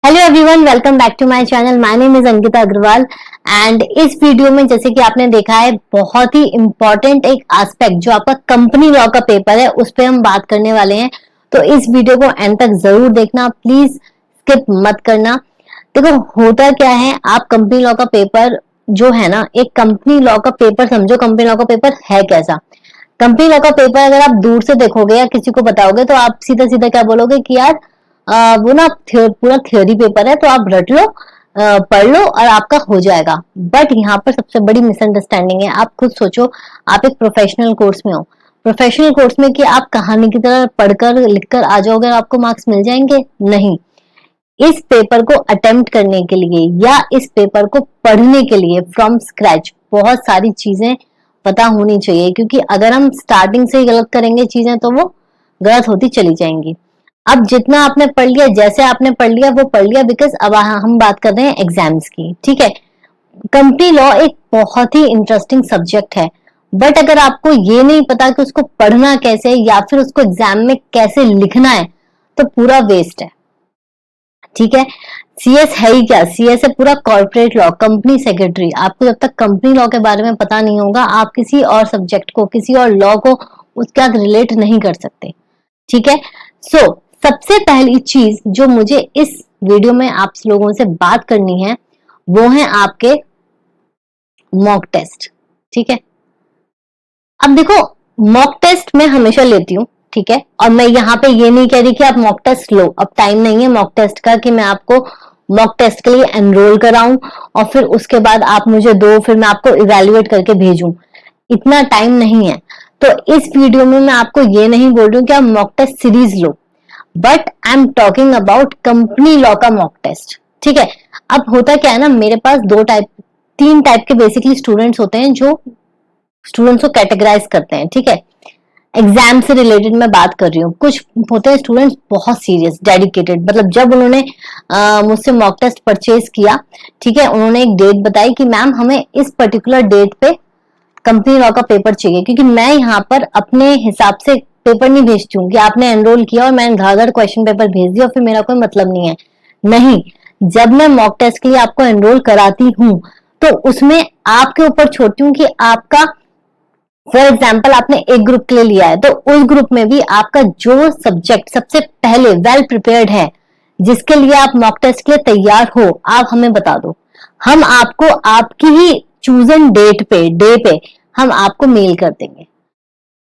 Hello everyone, welcome back to my channel. My name is Ankita Agarwal and इस वीडियो में जैसे कि आपने देखा है बहुत ही इंपॉर्टेंट एक एस्पेक्ट जो आपका कंपनी लॉ का पेपर है उस पे हम बात करने वाले हैं। तो इस वीडियो को एंड तक जरूर देखना, प्लीज स्किप मत करना। देखो होता क्या है, आप कंपनी लॉ का पेपर जो है ना, एक कंपनी लॉ का पेपर समझो। कंपनी लॉ का पेपर है कैसा? कंपनी लॉ का पेपर अगर आप दूर से देखोगे या किसी को बताओगे तो आप सीधा सीधा क्या बोलोगे कि यार वो ना पूरा थ्योरी पेपर है, तो आप रट लो, पढ़ लो और आपका हो जाएगा। बट यहाँ पर सबसे बड़ी मिसअंडरस्टैंडिंग है। आप खुद सोचो, आप एक प्रोफेशनल कोर्स में हो। प्रोफेशनल कोर्स में कि आप कहानी की तरह पढ़कर लिखकर आ जाओगे और आपको मार्क्स मिल जाएंगे? नहीं। इस पेपर को अटेम्प्ट करने के लिए या इस पेपर को पढ़ने के लिए फ्रॉम स्क्रैच बहुत सारी चीजें पता होनी चाहिए, क्योंकि अगर हम स्टार्टिंग से ही गलत करेंगे चीजें तो वो गलत होती चली जाएंगी। अब जितना आपने पढ़ लिया, जैसे आपने पढ़ लिया वो पढ़ लिया, बिकॉज अब हम बात कर रहे हैं एग्जाम्स की। ठीक है, कंपनी लॉ एक बहुत ही इंटरेस्टिंग सब्जेक्ट है, बट अगर आपको ये नहीं पता कि उसको पढ़ना कैसे या फिर उसको एग्जाम में कैसे लिखना है तो पूरा वेस्ट है। ठीक है, सीएस है ही क्या? सीएस है पूरा कॉर्पोरेट लॉ, कंपनी सेक्रेटरी। आपको जब तक कंपनी लॉ के बारे में पता नहीं होगा, आप किसी और सब्जेक्ट को, किसी और लॉ को उसके साथ रिलेट नहीं कर सकते। ठीक है, सो सबसे पहली चीज जो मुझे इस वीडियो में आप लोगों से बात करनी है वो है आपके मॉक टेस्ट। ठीक है, अब देखो मॉक टेस्ट मैं हमेशा लेती हूँ। ठीक है, और मैं यहाँ पे ये नहीं कह रही कि आप मॉक टेस्ट लो, अब टाइम नहीं है मॉक टेस्ट का कि मैं आपको मॉक टेस्ट के लिए एनरोल कराऊं और फिर उसके बाद आप मुझे दो, फिर मैं आपको इवेल्युएट करके भेजूं। इतना टाइम नहीं है। तो इस वीडियो में मैं आपको ये नहीं बोल रही हूँ कि आप मॉक टेस्ट सीरीज लो, but I am talking about company law का मॉक टेस्ट। ठीक है, अब होता क्या है ना, मेरे पास तीन टाइप के बेसिकली स्टूडेंट्स होते हैं जो स्टूडेंट्स को कैटेगराइज करते हैं। ठीक है, एग्जाम से रिलेटेड मैं बात कर रही हूँ। कुछ होते हैं स्टूडेंट्स बहुत सीरियस, डेडिकेटेड, मतलब जब उन्होंने मुझसे मॉक टेस्ट परचेज किया, ठीक है, उन्होंने एक डेट बताई कि मैम हमें इस पर्टिकुलर डेट पे कंपनी लॉ का पेपर चाहिए, क्योंकि मैं यहाँ पर अपने हिसाब से पेपर नहीं भेजती हूँ कि आपने एनरोल किया और मैंने धाधड़ क्वेश्चन पेपर भेज दिया और फिर मेरा कोई मतलब नहीं है। नहीं, जब मैं मॉक टेस्ट के लिए आपको एनरोल कराती हूँ तो उसमें आपके ऊपर छोड़ती हूँ कि आपका, फॉर एग्जाम्पल आपने एक ग्रुप के लिए लिया है तो उस ग्रुप में भी आपका जो सब्जेक्ट सबसे पहले वेल प्रिपेयर्ड है, जिसके लिए आप मॉक टेस्ट के लिए तैयार हो, आप हमें बता दो। हम आपको आपकी ही चूजन डे पे हम आपको मेल कर देंगे।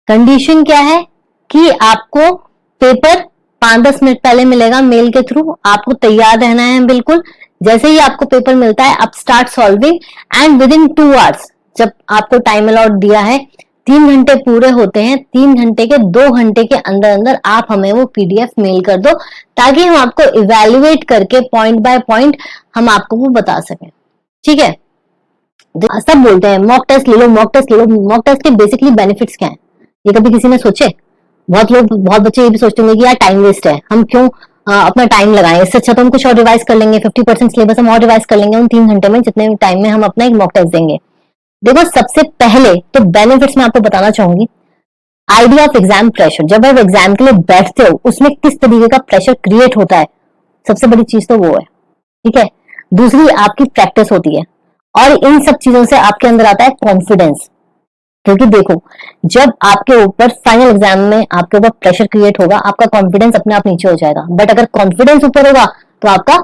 कंडीशन क्या है कि आपको पेपर 5-10 मिनट पहले मिलेगा मेल के थ्रू। आपको तैयार रहना है बिल्कुल। जैसे ही आपको पेपर मिलता है आप start solving and with in 2 hours, जब आपको टाइम अलॉट दिया है 3 घंटे पूरे होते हैं, 3 घंटे के 2 घंटे के अंदर अंदर आप हमें वो पीडीएफ मेल कर दो, ताकि हम आपको इवेल्युएट करके पॉइंट बाय पॉइंट हम आपको वो बता सकें। ठीक है, सब बोलते हैं मॉक टेस्ट ले लो, मॉक टेस्ट ले लो। मॉक टेस्ट के बेसिकली बेनिफिट्स क्या है, ये कभी किसी ने सोचे? बहुत बच्चे ये भी सोचते होंगे कि यार टाइम वेस्ट है, हम क्यों अपना टाइम लगाएं, इससे अच्छा तो हम कुछ और रिवाइज कर लेंगे, 50% सिलेबस हम और रिवाइज कर लेंगे उन 3 घंटे में, जितने टाइम में हम अपना एक मॉक टेस्ट देंगे। देखो सबसे पहले तो बेनिफिट्स मैं आपको बताना चाहूंगी। आइडिया ऑफ एग्जाम प्रेशर, जब आप एग्जाम के लिए बैठते हो उसमें किस तरीके का प्रेशर क्रिएट होता है, सबसे बड़ी चीज तो वो है। ठीक है, दूसरी आपकी प्रैक्टिस होती है और इन सब चीजों से आपके अंदर आता है कॉन्फिडेंस। क्योंकि देखो, जब आपके ऊपर फाइनल एग्जाम में आपके ऊपर प्रेशर क्रिएट होगा, आपका कॉन्फिडेंस अपने आप नीचे हो जाएगा। बट अगर कॉन्फिडेंस ऊपर होगा तो आपका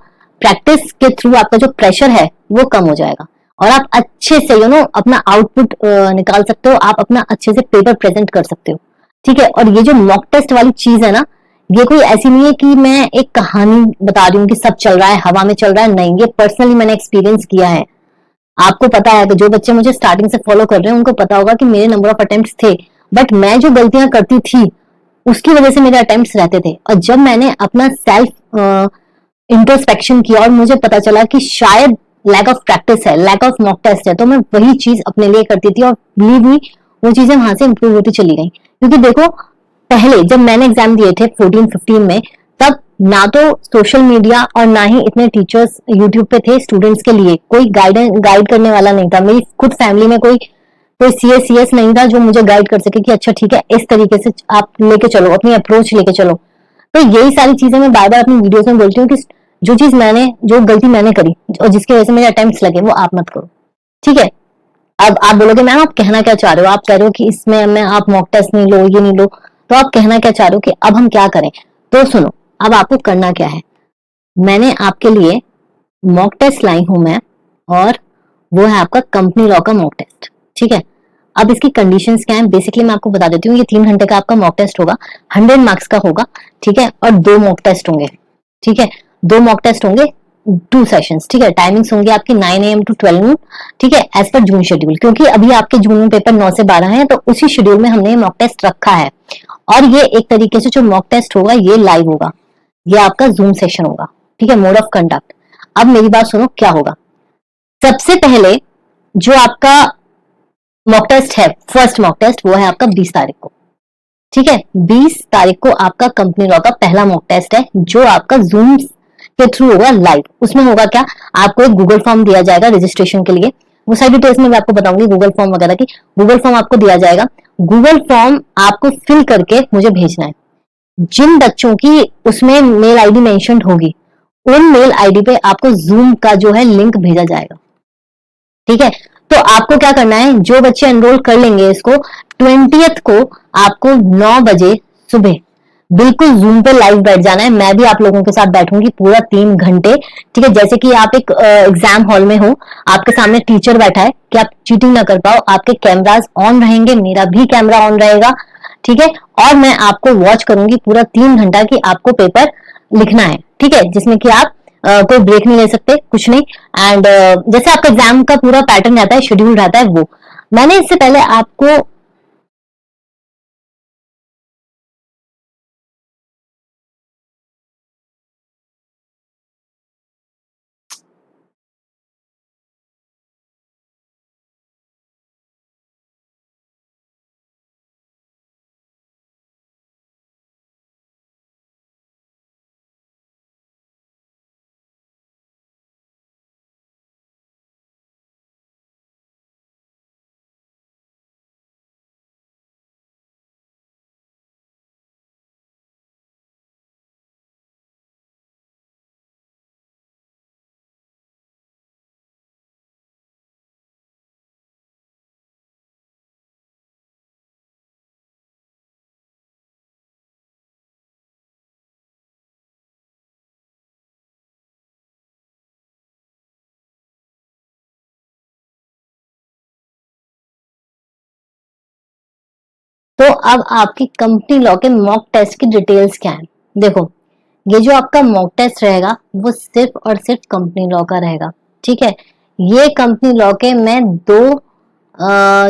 प्रैक्टिस के थ्रू आपका जो प्रेशर है वो कम हो जाएगा और आप अच्छे से अपना आउटपुट निकाल सकते हो, आप अपना अच्छे से पेपर प्रेजेंट कर सकते हो। ठीक है, और ये जो मॉक टेस्ट वाली चीज है ना, ये कोई ऐसी नहीं है कि मैं एक कहानी बता रही हूँ कि सब चल रहा है, हवा में चल रहा है। नहीं, ये पर्सनली मैंने एक्सपीरियंस किया है। आपको पता है कि जो बच्चे मुझे स्टार्टिंग से फॉलो कर रहे हैं उनको पता होगा कि मेरे नंबर ऑफ अटेम्प्ट्स थे, बट मैं जो गलतियां करती थी उसकी वजह से मेरे अटेम्प्ट्स रहते थे। और जब मैंने अपना सेल्फ इंट्रोस्पेक्शन किया और मुझे पता चला कि शायद लैक ऑफ प्रैक्टिस है, लैक ऑफ मॉक टेस्ट है, तो मैं वही चीज अपने लिए करती थी और बिलीव मी वो चीजें वहां से इंप्रूव होती चली गई। क्योंकि देखो, पहले जब मैंने एग्जाम दिए थे 14-15 में, तब ना तो सोशल मीडिया और ना ही इतने टीचर्स यूट्यूब पे थे स्टूडेंट्स के लिए, कोई गाइड करने वाला नहीं था। मेरी खुद फैमिली में कोई सीएस नहीं था जो मुझे गाइड कर सके कि अच्छा ठीक है इस तरीके से आप लेके चलो, अपनी अप्रोच लेके चलो। तो यही सारी चीजें मैं बार बार अपनी वीडियोस में बोलती हूँ कि जो गलती मैंने करी और जिसकी वजह से मेरे अटेम्प्ट्स लगे वो आप मत करो, ठीक है। अब आप बोलोगे मैम आप कहना क्या चाह रहे हो, आप कह रहे हो कि इसमें मैं आप मॉक टेस्ट नहीं लो, ये नहीं लो, तो आप कहना क्या चाह रहे हो कि अब हम क्या करें? तो सुनो, अब आपको करना क्या है, मैंने आपके लिए मॉक टेस्ट लाई हूं मैं, और वो है आपका कंपनी लॉ का मॉक टेस्ट, ठीक है। अब इसकी कंडीशंस क्या है बेसिकली मैं आपको बता देती हूँ। ये 3 घंटे का आपका मॉक टेस्ट होगा, 100 मार्क्स का होगा, ठीक है, और 2 मॉक टेस्ट होंगे, ठीक है। 2 मॉक टेस्ट होंगे, 2 सेशंस, ठीक है। टाइमिंग्स होंगी आपकी 9 AM to 12 noon, ठीक है, एज पर जून शेड्यूल, क्योंकि अभी आपके जून में पेपर 9 से 12 है, तो उसी शेड्यूल में हमने मॉक टेस्ट रखा है। और ये एक तरीके से जो मॉक टेस्ट होगा ये लाइव होगा, ये आपका जूम सेशन होगा, ठीक है, मोड ऑफ कंडक्ट। अब मेरी बात सुनो, क्या होगा? सबसे पहले जो आपका मॉक टेस्ट है, फर्स्ट मॉक टेस्ट, वो है आपका 20 तारीख को, ठीक है। 20 तारीख को आपका कंपनी लॉ का पहला मॉक टेस्ट है, जो आपका जूम के थ्रू होगा लाइव। उसमें होगा क्या, आपको एक गूगल फॉर्म दिया जाएगा रजिस्ट्रेशन के लिए, वो सारी डिटेल्स में मैं आपको बताऊंगी गूगल फॉर्म वगैरह की। गूगल फॉर्म आपको दिया जाएगा, गूगल फॉर्म आपको फिल करके मुझे भेजना है। जिन बच्चों की उसमें मेल आईडी मेंशन होगी, उन मेल आईडी पे आपको जूम का जो है लिंक भेजा जाएगा, ठीक है। तो आपको क्या करना है, जो बच्चे एनरोल कर लेंगे इसको, 20th को आपको 9 बजे सुबह बिल्कुल जूम पे लाइव बैठ जाना है। मैं भी आप लोगों के साथ बैठूंगी पूरा 3 घंटे, ठीक है। जैसे कि आप एक एग्जाम हॉल में हो, आपके सामने टीचर बैठा है, कि आप चीटिंग ना कर पाओ, आपके कैमराज ऑन रहेंगे, मेरा भी कैमरा ऑन रहेगा, ठीक है। और मैं आपको वॉच करूंगी पूरा 3 घंटा कि आपको पेपर लिखना है, ठीक है, जिसमें कि आप कोई ब्रेक नहीं ले सकते, कुछ नहीं। एंड जैसे आपका एग्जाम का पूरा पैटर्न रहता है, शेड्यूल रहता है, वो मैंने इससे पहले आपको तो अब आपकी कंपनी लॉ के मॉक टेस्ट की डिटेल्स क्या है, देखो। ये जो आपका मॉक टेस्ट रहेगा वो सिर्फ और सिर्फ कंपनी लॉ का रहेगा, ठीक है। ये कंपनी लॉ के मैं 2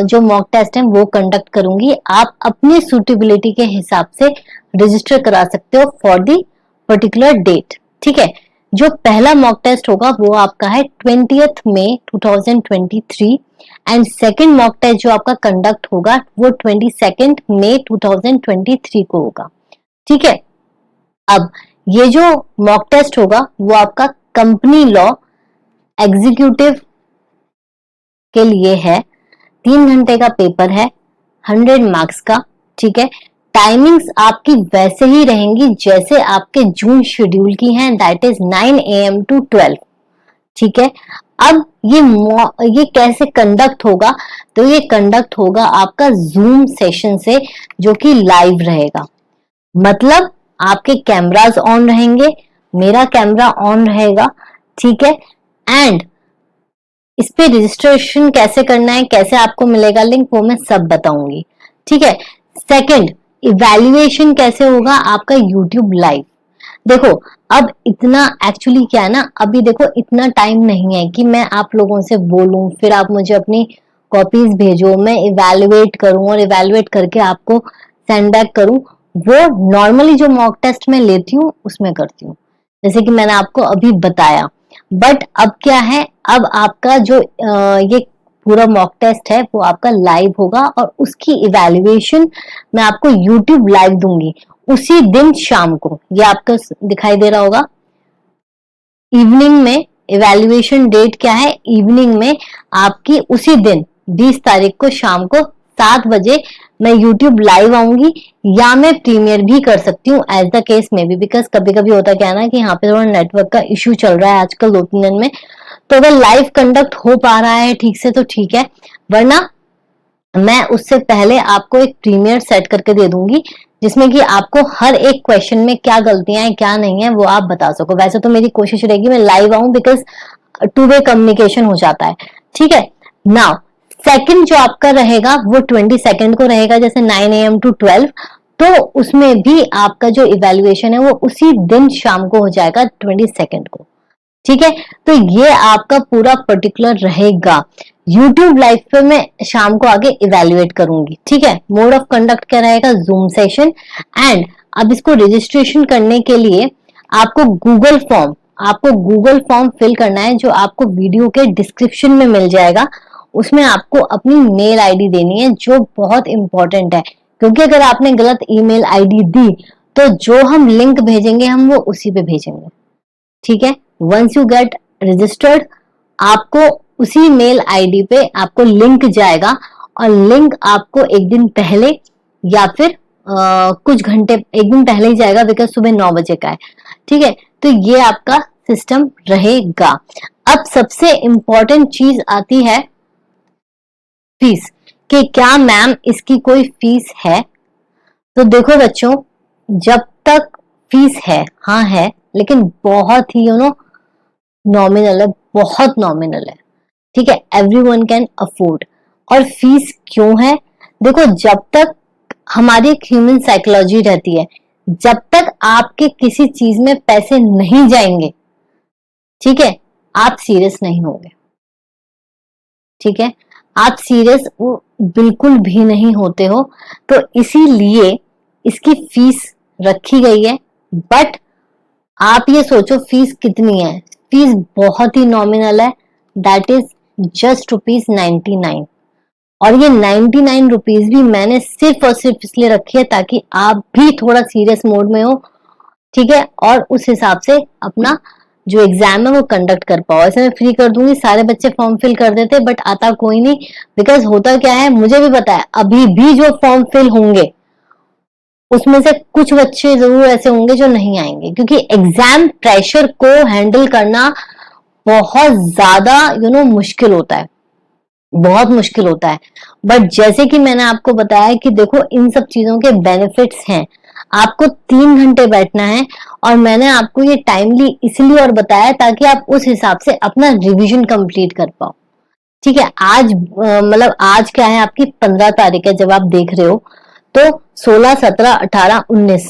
जो मॉक टेस्ट हैं वो कंडक्ट करूंगी। आप अपनी सुटेबिलिटी के हिसाब से रजिस्टर करा सकते हो फॉर दी पर्टिकुलर डेट, ठीक है। जो पहला मॉक टेस्ट होगा वो आपका है 20th मई 2023, एंड सेकंड मॉक टेस्ट जो आपका कंडक्ट होगा वो 22nd मई 2023 को होगा, ठीक है। अब ये जो मॉक टेस्ट होगा वो आपका कंपनी लॉ एग्जीक्यूटिव के लिए है, 3 घंटे का पेपर है, 100 मार्क्स का, ठीक है। टाइमिंग्स आपकी वैसे ही रहेंगी जैसे आपके जून शेड्यूल की हैं, दैट इज 9 AM to 12, ठीक है। अब ये कैसे कंडक्ट होगा, तो ये कंडक्ट होगा आपका जूम सेशन से, जो कि लाइव रहेगा। मतलब आपके कैमरास ऑन रहेंगे, मेरा कैमरा ऑन रहेगा, ठीक है। एंड इस पे रजिस्ट्रेशन कैसे करना है, कैसे आपको मिलेगा लिंक, वो मैं सब बताऊंगी, ठीक है। सेकंड, इवैल्यूएशन कैसे होगा आपका यूट्यूब लाइव। देखो, अब इतना एक्चुअली क्या है ना, अभी देखो इतना टाइम नहीं है कि मैं आप लोगों से बोलूं, फिर आप मुझे अपनी कॉपीज भेजो, मैं इवैल्यूएट करूं और इवैल्यूएट करके आपको सेंड बैक करूं। वो नॉर्मली जो मॉक टेस्ट में लेती हूँ उसमें करती हूँ, जैसे कि मैंने आपको अभी बताया। बट अब क्या है, अब आपका जो ये पूरा मॉक टेस्ट है वो आपका लाइव होगा, और उसकी इवैल्यूएशन मैं आपको यूट्यूब लाइव दूंगी उसी दिन शाम को। ये आपको दिखाई दे रहा होगा इवनिंग में। इवैल्यूएशन डेट क्या है, इवनिंग में आपकी उसी दिन 20 तारीख को शाम को 7 बजे मैं यूट्यूब लाइव आऊंगी या मैं प्रीमियर भी कर सकती हूँ एज द केस में भी, बिकॉज कभी कभी होता क्या है ना कि यहाँ पे थोड़ा नेटवर्क का इश्यू चल रहा है आजकल 2-3 दिन में। तो अगर लाइव कंडक्ट हो पा रहा है ठीक से तो ठीक है, वरना मैं उससे पहले आपको एक प्रीमियर सेट करके दे दूंगी जिसमें कि आपको हर एक क्वेश्चन में क्या गलतियां हैं क्या नहीं है वो आप बता सको। वैसे तो मेरी कोशिश रहेगी मैं लाइव आऊं, बिकॉज टू वे कम्युनिकेशन हो जाता है। ठीक है, नाउ सेकंड जो आपका रहेगा वो 22 को रहेगा, जैसे 9 AM to 12। तो उसमें भी आपका जो इवेल्युएशन है वो उसी दिन शाम को हो जाएगा 22 को। ठीक है, तो ये आपका पूरा पर्टिकुलर रहेगा। YouTube लाइव पे मैं शाम को आगे इवेल्युएट करूंगी। ठीक है, मोड ऑफ कंडक्ट क्या रहेगा, जूम सेशन। एंड अब इसको रजिस्ट्रेशन करने के लिए आपको गूगल फॉर्म फिल करना है, जो आपको वीडियो के डिस्क्रिप्शन में मिल जाएगा। उसमें आपको अपनी मेल आईडी देनी है, जो बहुत इंपॉर्टेंट है, क्योंकि अगर आपने गलत ईमेल आईडी दी तो जो हम लिंक भेजेंगे हम वो उसी पे भेजेंगे। ठीक है, वंस यू गेट रजिस्टर्ड आपको उसी मेल आईडी पे आपको लिंक जाएगा, और लिंक आपको एक दिन पहले या फिर कुछ घंटे एक दिन पहले ही जाएगा, बिकॉज सुबह 9 बजे का है। ठीक है, तो ये आपका सिस्टम रहेगा। अब सबसे इंपॉर्टेंट चीज आती है फीस, कि क्या मैम इसकी कोई फीस है। तो देखो बच्चों, जब तक फीस है, हाँ है, लेकिन बहुत ही नॉमिनल है, बहुत नॉमिनल है। ठीक है, एवरीवन कैन अफोर्ड। और फीस क्यों है, देखो जब तक हमारी एक ह्यूमन साइकोलॉजी रहती है, जब तक आपके किसी चीज में पैसे नहीं जाएंगे, ठीक है, आप सीरियस नहीं होंगे। ठीक है, आप सीरियस बिल्कुल भी नहीं होते हो। तो इसीलिए इसकी फीस रखी गई है। बट आप ये सोचो फीस कितनी है, फीस बहुत ही नॉमिनल है, दैट इज जस्ट ₹99। और ये 99 रुपीज भी मैंने सिर्फ और सिर्फ इसलिए रखी है ताकि आप भी थोड़ा सीरियस मोड में हो। ठीक है, और उस हिसाब से अपना जो एग्जाम है वो कंडक्ट कर पाओ। ऐसे मैं फ्री कर दूंगी, सारे बच्चे फॉर्म फिल कर देते, बट आता कोई नहीं। बिकॉज होता क्या है, मुझे भी पता है अभी भी जो फॉर्म फिल होंगे उसमें से कुछ बच्चे जरूर ऐसे होंगे जो नहीं आएंगे, क्योंकि एग्जाम प्रेशर को हैंडल करना बहुत ज्यादा मुश्किल होता है, बहुत मुश्किल होता है। बट जैसे कि मैंने आपको बताया कि देखो इन सब चीजों के बेनिफिट्स हैं। आपको 3 घंटे बैठना है, और मैंने आपको ये टाइमली इसलिए और बताया ताकि आप उस हिसाब से अपना रिवीजन कंप्लीट कर पाओ। ठीक है, आज मतलब आज क्या है, आपकी 15 तारीख है जब आप देख रहे हो, तो 16, 17, 18, 19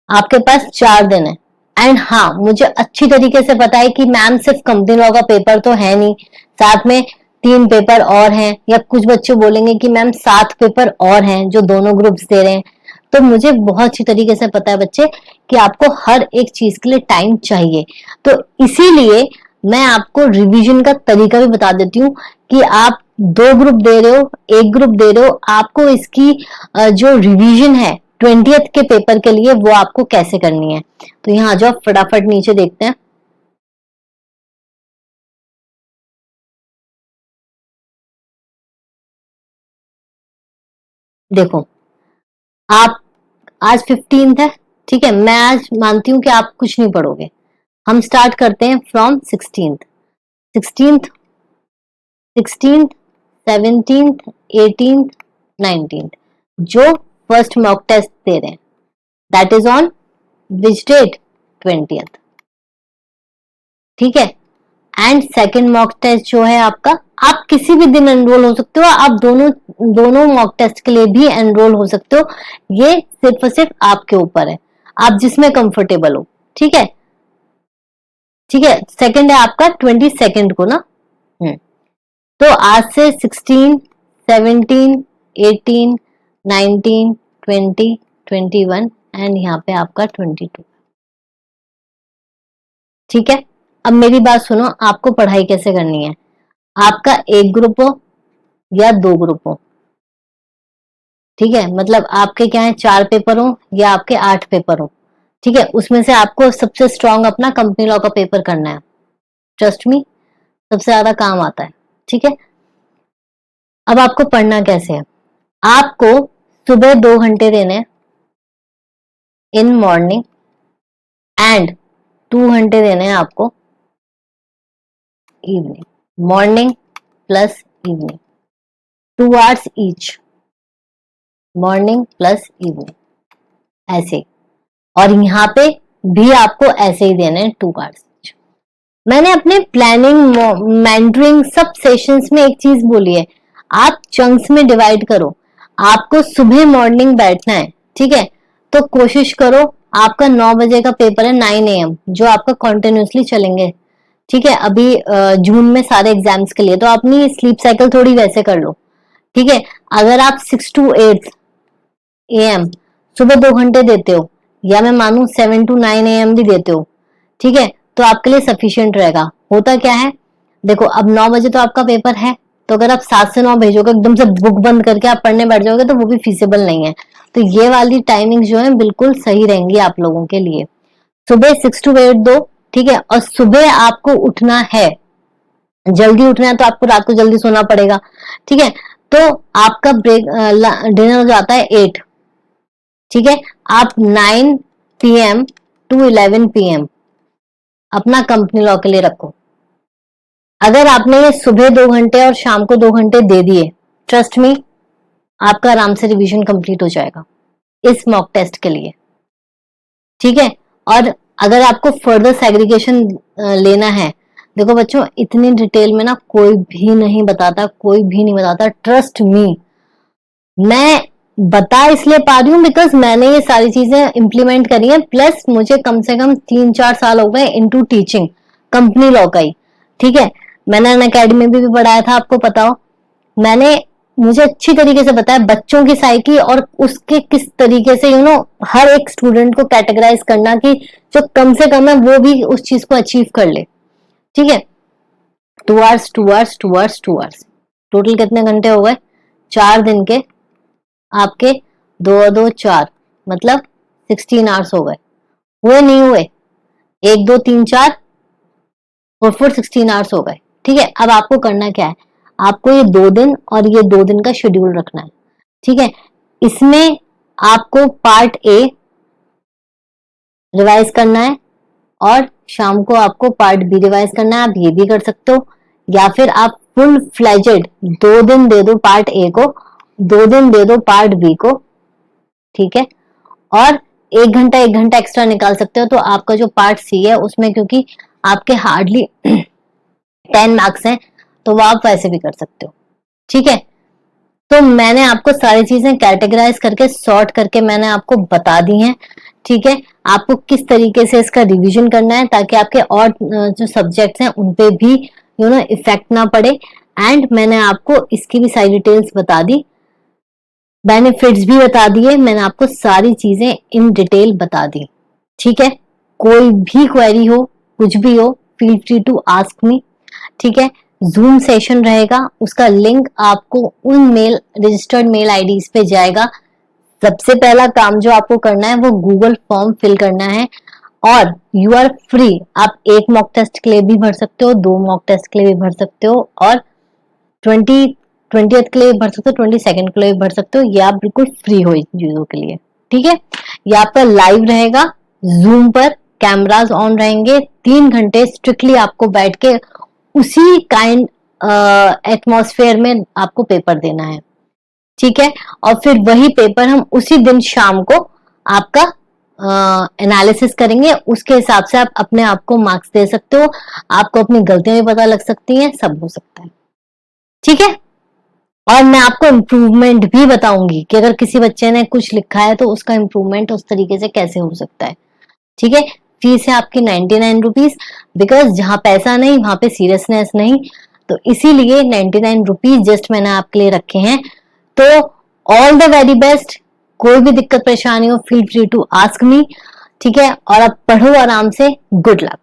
आपके पास 4 दिन है। एंड हाँ, मुझे अच्छी तरीके से पता है कि मैम सिर्फ कंपनी लॉ का पेपर तो है नहीं, साथ में 3 पेपर और हैं, या कुछ बच्चे बोलेंगे कि मैम 7 पेपर और हैं जो दोनों ग्रुप्स दे रहे हैं। तो मुझे बहुत अच्छी तरीके से पता है बच्चे कि आपको हर एक चीज के लिए टाइम चाहिए। तो इसीलिए मैं आपको रिवीजन का तरीका भी बता देती हूँ कि आप 2 ग्रुप दे रहे हो, 1 ग्रुप दे रहे हो, आपको इसकी जो रिवीजन है 20th के पेपर के लिए वो आपको कैसे करनी है। तो यहाँ जाओ, फटाफट नीचे देखते हैं। देखो, आप आज 15th है, ठीक है, मैं आज मानती हूं कि आप कुछ नहीं पढ़ोगे। हम स्टार्ट करते हैं from 16th। 16th, 16th, 17th, 18th, 19th जो फर्स्ट मॉक टेस्ट दे रहे हैं, that is on which date, 20th। ठीक है, एंड सेकेंड मॉक टेस्ट जो है आपका, आप किसी भी दिन एनरोल हो सकते हो, आप दोनों दोनों मॉक टेस्ट के लिए भी एनरोल हो सकते हो। ये सिर्फ और सिर्फ आपके ऊपर है, आप जिसमें कंफर्टेबल हो। ठीक है, ठीक है, सेकंड है आपका 22 को ना। तो आज से 16, 17, 18, 19, 20, 21 एंड यहाँ पे आपका 22। ठीक है, अब मेरी बात सुनो, आपको पढ़ाई कैसे करनी है। आपका एक ग्रुप हो या 2 ग्रुप हो, ठीक है, मतलब आपके क्या है 4 पेपर हो या आपके 8 पेपर हो, ठीक है, उसमें से आपको सबसे स्ट्रांग अपना कंपनी लॉ का पेपर करना है। ट्रस्ट मी, सबसे ज्यादा काम आता है। ठीक है, अब आपको पढ़ना कैसे है, आपको सुबह 2 घंटे देने इन मॉर्निंग एंड 2 घंटे देने हैं आपको evening, morning plus evening, 2 hours each, morning plus evening, ऐसे। और यहाँ पे भी आपको ऐसे ही देने हैं 2 hours ईच। मैंने अपने प्लानिंग, मेंटरिंग सब सेशंस में एक चीज बोली है, आप चंक्स में डिवाइड करो। आपको सुबह मॉर्निंग बैठना है, ठीक है, तो कोशिश करो, आपका 9 बजे का पेपर है 9 AM, जो आपका कॉन्टिन्यूसली चलेंगे, ठीक है। अभी जून में सारे एग्जाम्स के लिए, तो अपनी स्लीप साइकिल थोड़ी वैसे कर लो, ठीक है। अगर आप 6 to 8 AM सुबह 2 घंटे देते हो, या मैं मानू 7 to 9 AM भी देते हो, ठीक है, तो आपके लिए सफिशियंट रहेगा। होता क्या है, देखो अब 9 बजे तो आपका पेपर है, तो अगर आप 7 से 9 भेजोगे, एकदम से बुक बंद करके आप पढ़ने बैठ जाओगे, तो वो भी फीसिबल नहीं है। तो ये वाली टाइमिंग जो है बिल्कुल सही रहेंगी आप लोगों के लिए। सुबह 6 to 8 दो, ठीक है। और सुबह आपको उठना है, जल्दी उठना है, तो आपको रात को जल्दी सोना पड़ेगा, ठीक है। तो आपका ब्रेक डिनर हो जाता है 8, ठीक है। आप 9 PM to 11 PM अपना कंपनी लॉ के लिए रखो। अगर आपने ये सुबह 2 घंटे और शाम को 2 घंटे दे दिए, ट्रस्ट मी, आपका आराम से रिवीजन कंप्लीट हो जाएगा इस मॉक टेस्ट के लिए, ठीक है। और अगर आपको फर्दर सेग्रीगेशन लेना है, देखो बच्चों, इतनी डिटेल में ना कोई भी नहीं बताता, कोई भी नहीं बताता, ट्रस्ट मी। मैं बता इसलिए पा रही हूँ बिकॉज मैंने ये सारी चीजें इंप्लीमेंट करी हैं, प्लस मुझे कम से कम 3-4 साल हो गए इनटू टीचिंग कंपनी लॉ का ही, ठीक है। मैंने अन अकेडमी में भी पढ़ाया था, आपको पता हो। मैंने, मुझे अच्छी तरीके से पता है बच्चों की साइकी और उसके किस तरीके से हर एक स्टूडेंट को कैटेगराइज करना, कि जो कम से कम है वो भी उस चीज को अचीव कर ले, ठीक है। 2 hours 2 hours 2 hours 2 hours, total कितने घंटे हो गए? 4 दिन के आपके 2 और 2 4, मतलब 16 आवर्स हो गए। हुए नहीं हुए? 1 2 3 4 और 4 16 आवर्स हो गए, ठीक है। अब आपको करना क्या है, आपको ये 2 दिन और ये 2 दिन का शेड्यूल रखना है, ठीक है। इसमें आपको पार्ट ए रिवाइज करना है और शाम को आपको पार्ट बी रिवाइज करना है। आप ये भी कर सकते हो, या फिर आप फुल फ्लेजेड 2 दिन दे दो पार्ट ए को, 2 दिन दे दो पार्ट बी को, ठीक है। और 1 घंटा एक्स्ट्रा निकाल सकते हो, तो आपका जो पार्ट सी है उसमें, क्योंकि आपके हार्डली 10 मार्क्स हैं, तो वो आप वैसे भी कर सकते हो, ठीक है। तो मैंने आपको सारी चीजें कैटेगराइज करके, सॉर्ट करके मैंने आपको बता दी हैं, ठीक है। आपको किस तरीके से इसका रिवीजन करना है, ताकि आपके और जो सब्जेक्ट्स हैं उन पे भी इफेक्ट ना पड़े। एंड मैंने आपको इसकी भी सारी डिटेल्स बता दी, बेनिफिट्स भी बता दिए, मैंने आपको सारी चीजें इन डिटेल बता दी, ठीक है। कोई भी क्वेरी हो, कुछ भी हो, feel free to ask me, ठीक है। जूम सेशन रहेगा, उसका लिंक आपको उन मेल, रजिस्टर्ड मेल आईडीज पे जाएगा। सबसे पहला काम जो आपको करना है वो गूगल फॉर्म फिल करना है, और यू आर फ्री। आप 1 मॉक टेस्ट के लिए भी भर सकते हो, 2 मॉक टेस्ट के लिए भी भर सकते हो, और 20th के लिए भर सकते हो, 22nd के लिए भर सकते हो। ये आप बिल्कुल फ्री हो इन चीजों के लिए, ठीक है। ये आपका लाइव रहेगा जूम पर, कैमरास ऑन रहेंगे, 3 घंटे स्ट्रिक्टली आपको बैठ के उसी काइंड एटमॉस्फेयर में आपको पेपर देना है, ठीक है। और फिर वही पेपर हम उसी दिन शाम को आपका एनालिसिस करेंगे, उसके हिसाब से आप अपने आप को मार्क्स दे सकते हो। आपको अपनी गलतियां भी पता लग सकती हैं, सब हो सकता है, ठीक है। और मैं आपको इम्प्रूवमेंट भी बताऊंगी कि अगर किसी बच्चे ने कुछ लिखा है तो उसका इम्प्रूवमेंट उस तरीके से कैसे हो सकता है, ठीक है। फीस है आपकी 99 रुपीज, बिकॉज जहां पैसा नहीं वहां पे सीरियसनेस नहीं, तो इसीलिए 99 रुपीज जस्ट मैंने आपके लिए रखे हैं। तो ऑल द वेरी बेस्ट, कोई भी दिक्कत परेशानी हो, feel free to ask me, ठीक है। और अब पढ़ो आराम से, गुड लक।